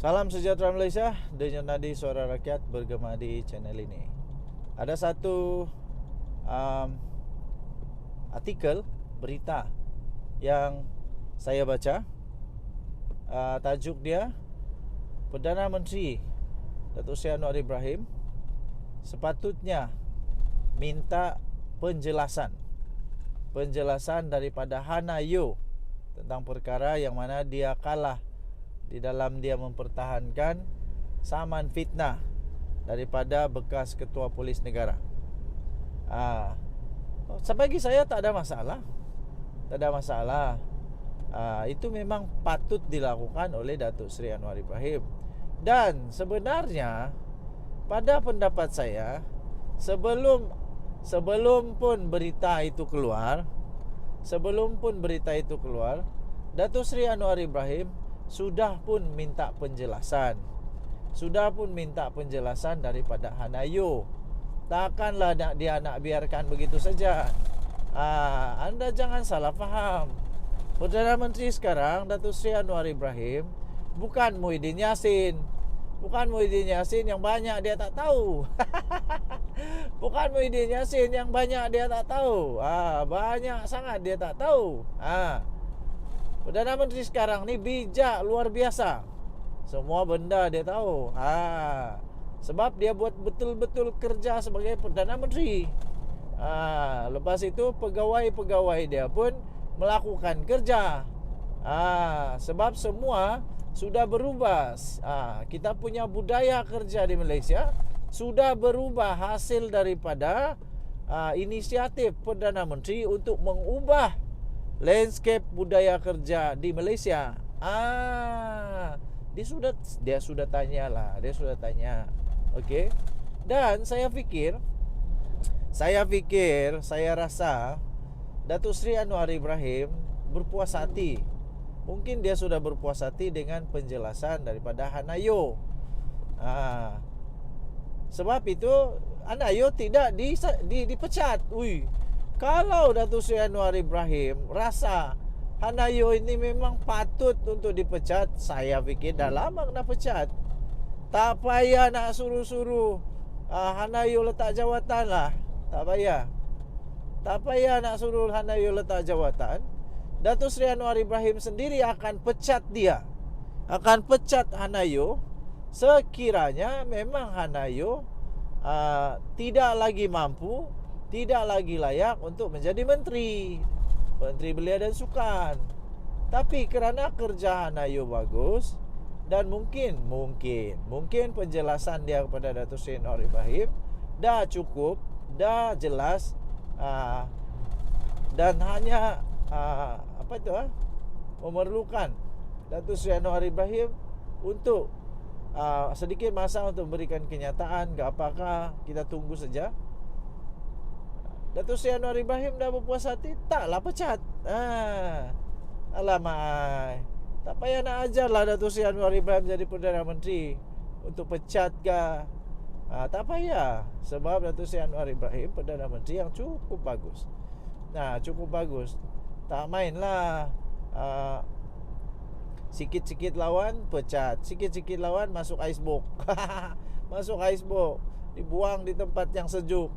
Salam sejahtera Malaysia. Denyut nadi suara rakyat bergema di channel ini. Ada satu artikel berita yang saya baca. Tajuk dia, Perdana Menteri Datuk Seri Anwar Ibrahim sepatutnya minta penjelasan daripada Hannah Yeoh tentang perkara yang mana dia kalah di dalam dia mempertahankan saman fitnah daripada bekas ketua polis negara. Bagi saya tak ada masalah. Itu memang patut dilakukan oleh Datuk Seri Anwar Ibrahim. Dan sebenarnya pada pendapat saya, sebelum pun berita itu keluar, Datuk Seri Anwar Ibrahim sudah pun minta penjelasan daripada Hannah Yeoh. Takkanlah dia nak biarkan begitu saja. Anda jangan salah faham. Perdana Menteri sekarang Datuk Seri Anwar Ibrahim bukan Muhyiddin Yassin. Bukan Muhyiddin Yassin yang banyak dia tak tahu. Bukan Muhyiddin Yassin yang banyak dia tak tahu. Banyak sangat dia tak tahu. Perdana Menteri sekarang ni bijak luar biasa. Semua benda dia tahu. Sebab dia buat betul-betul kerja sebagai Perdana Menteri. Lepas itu pegawai-pegawai dia pun melakukan kerja. Sebab semua sudah berubah. Kita punya budaya kerja di Malaysia sudah berubah hasil daripada inisiatif Perdana Menteri untuk mengubah landscape budaya kerja di Malaysia. Dia sudah tanya. Okey. Dan saya rasa Datuk Seri Anwar Ibrahim berpuas hati. Mungkin dia sudah berpuas hati dengan penjelasan daripada Hannah Yeoh. Sebab itu Hannah Yeoh tidak dipecat. Kalau Datuk Seri Anwar Ibrahim rasa Hannah Yeoh ini memang patut untuk dipecat, saya fikir dah lama kena pecat. Tak payah nak suruh Hannah Yeoh letak jawatan lah. Tak payah nak suruh Hannah Yeoh letak jawatan. Datuk Seri Anwar Ibrahim sendiri akan pecat Hannah Yeoh sekiranya memang Hannah Yeoh tidak lagi mampu, tidak lagi layak untuk menjadi Menteri Belia dan Sukan. Tapi kerana kerja Hannah Yeoh bagus, dan mungkin penjelasan dia kepada Datuk Seri Anwar Ibrahim dah cukup, dah jelas, dan hanya memerlukan Datuk Seri Anwar Ibrahim untuk sedikit masa untuk memberikan kenyataan ke apakah, kita tunggu saja. Datuk Seri Anwar Ibrahim dah berpuas hati, taklah pecat. Alamak, tak payah nak ajarlah Datuk Seri Anwar Ibrahim jadi Perdana Menteri untuk pecat ke. Tak payah. Sebab Datuk Seri Anwar Ibrahim Perdana Menteri yang cukup bagus. Tak mainlah sikit-sikit lawan pecat, sikit-sikit lawan masuk icebox. Dibuang di tempat yang sejuk.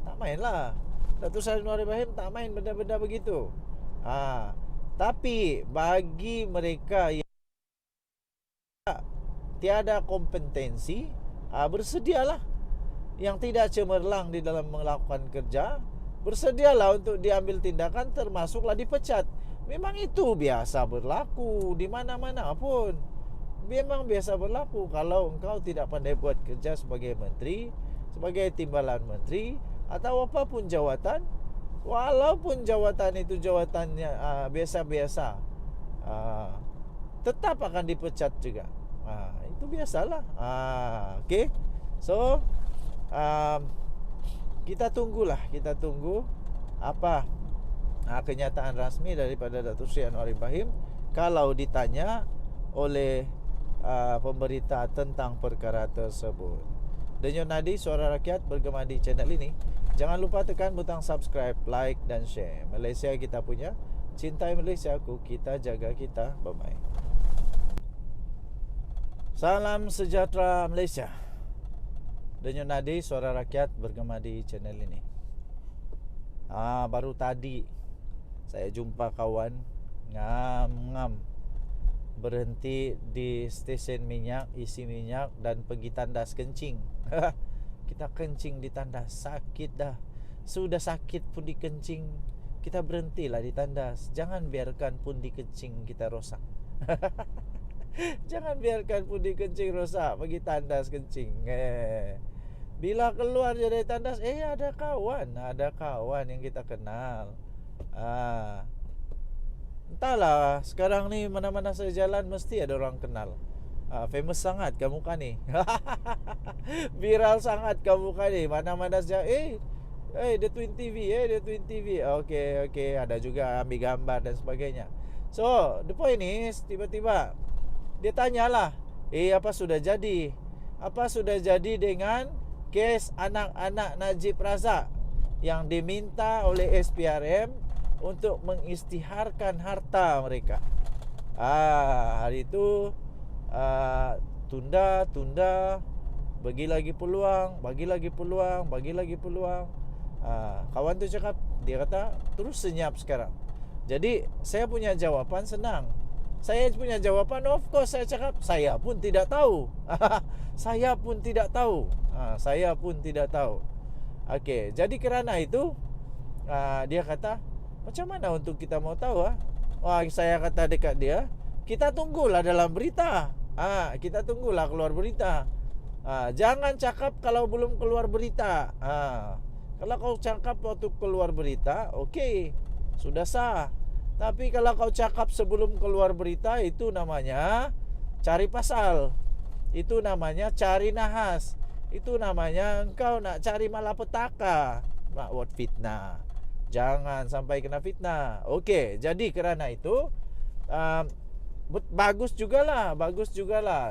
Tak mainlah. Datuk Seri Anwar Ibrahim tak main benda-benda begitu. Tapi bagi mereka yang tiada kompetensi, bersedialah. Yang tidak cemerlang di dalam melakukan kerja, bersedialah untuk diambil tindakan, termasuklah dipecat. Memang itu biasa berlaku di mana-mana pun. Memang biasa berlaku. Kalau engkau tidak pandai buat kerja sebagai menteri, sebagai timbalan menteri, atau apapun jawatan, walaupun jawatan itu jawatannya biasa-biasa, tetap akan dipecat juga. Itu biasalah. Okey. So kita tunggu apa kenyataan rasmi daripada Datuk Seri Anwar Ibrahim kalau ditanya oleh pemberita tentang perkara tersebut. Denyut nadi suara rakyat bergema di channel ini. Jangan lupa tekan butang subscribe, like dan share. Malaysia kita punya, cintai Malaysia aku, kita jaga kita. Bye bye. Salam sejahtera Malaysia. Denyut nadi suara rakyat bergema di channel ini. Baru tadi saya jumpa kawan ngam-ngam berhenti di stesen minyak, isi minyak dan pergi tandas kencing. Kita kencing di tandas, sakit dah. Sudah sakit pun di kencing, kita berhentilah di tandas. Jangan biarkan pundi kencing kita rosak. Jangan biarkan pundi kencing rosak, pergi tandas kencing. Bila keluar dari tandas, ada kawan yang kita kenal. Entahlah, sekarang ni mana-mana saya jalan mesti ada orang kenal. Famous sangat kamu kan ni. Viral sangat kamu kan ni. Mana-mana saja, The Twin TV, The Twin TV. Okey, ada juga ambil gambar dan sebagainya. So, the point is, tiba-tiba dia tanyalah, apa sudah jadi? Apa sudah jadi dengan kes anak-anak Najib Razak yang diminta oleh SPRM untuk mengisytiharkan harta mereka? Hari itu tunda, bagi lagi peluang. Kawan tu cakap, dia kata terus senyap sekarang. Jadi saya punya jawapan senang. Saya punya jawapan, of course saya cakap, saya pun tidak tahu. Saya pun tidak tahu. Okey, jadi kerana itu dia kata, macam mana untuk kita mau tahu? Saya kata dekat dia, kita tunggulah dalam berita. Kita tunggulah keluar berita. Jangan cakap kalau belum keluar berita. Kalau kau cakap waktu keluar berita, okey, sudah sah. Tapi kalau kau cakap sebelum keluar berita, itu namanya cari pasal. Itu namanya cari nahas. Itu namanya engkau nak cari malapetaka, nak buat fitnah. Jangan sampai kena fitnah. Okey, jadi kerana itu bagus jugalah.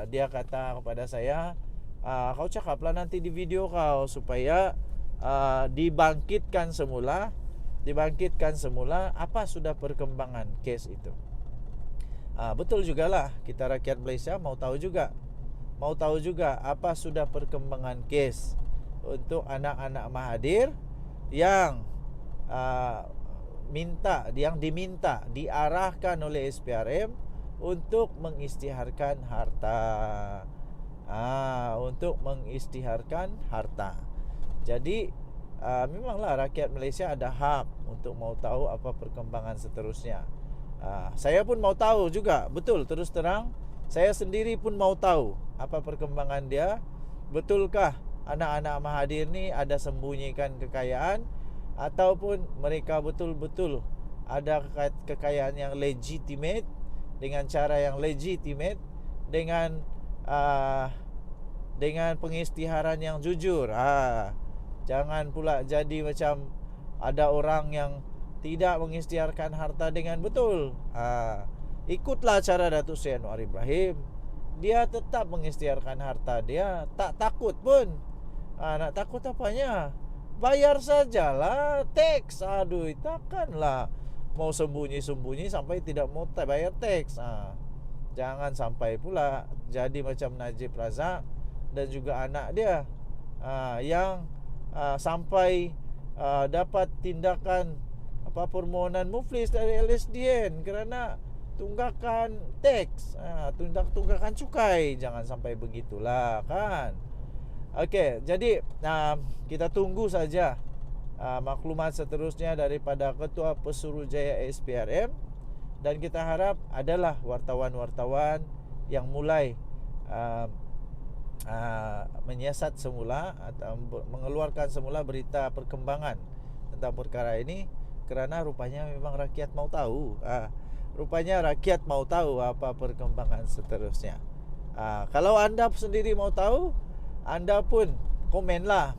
Dia kata kepada saya, kau cakaplah nanti di video kau supaya dibangkitkan semula apa sudah perkembangan kes itu. Betul jugalah, kita rakyat Malaysia mau tahu juga apa sudah perkembangan kes untuk anak-anak Mahathir yang diarahkan oleh SPRM untuk mengisytiharkan harta. Jadi memanglah rakyat Malaysia ada hak untuk mau tahu apa perkembangan seterusnya. Saya pun mau tahu juga. Betul, terus terang, saya sendiri pun mau tahu apa perkembangan dia. Betulkah anak-anak Mahathir ni ada sembunyikan kekayaan, ataupun mereka betul-betul ada kekayaan yang legitimate, dengan cara yang legitimate, dengan pengisytiharan yang jujur. Jangan pula jadi macam ada orang yang tidak mengisytiharkan harta dengan betul. Ikutlah cara Datuk Seri Anwar Ibrahim. Dia tetap mengisytiharkan harta dia, tak takut pun. Nak takut apanya? Bayar sajalah teks. Takkanlah mau sembunyi-sembunyi sampai tidak mau bayar teks. Jangan sampai pula jadi macam Najib Razak dan juga anak dia, yang sampai dapat tindakan permohonan muflis dari LSDN kerana tunggakan teks, tunggakan cukai. Jangan sampai begitulah kan. Okey, jadi kita tunggu saja maklumat seterusnya daripada Ketua Pesuruhjaya SPRM, dan kita harap adalah wartawan-wartawan yang mulai menyiasat semula atau mengeluarkan semula berita perkembangan tentang perkara ini, kerana rupanya memang rakyat mau tahu. Rupanya rakyat mau tahu apa perkembangan seterusnya. Kalau anda sendiri mau tahu, anda pun komenlah.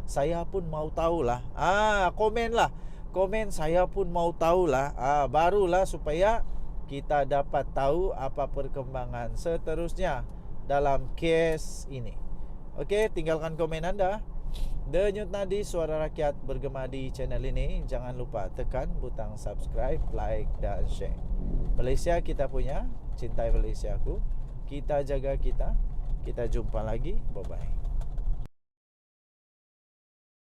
Saya pun mau tahulah. Komen saya pun mau tahulah. Barulah supaya kita dapat tahu apa perkembangan seterusnya dalam kes ini. Okey, tinggalkan komen anda. Denyut nadi suara rakyat bergema di channel ini. Jangan lupa tekan butang subscribe, like dan share. Malaysia kita punya, cintai Malaysia aku. kita jaga kita. Kita jumpa lagi. Bye bye.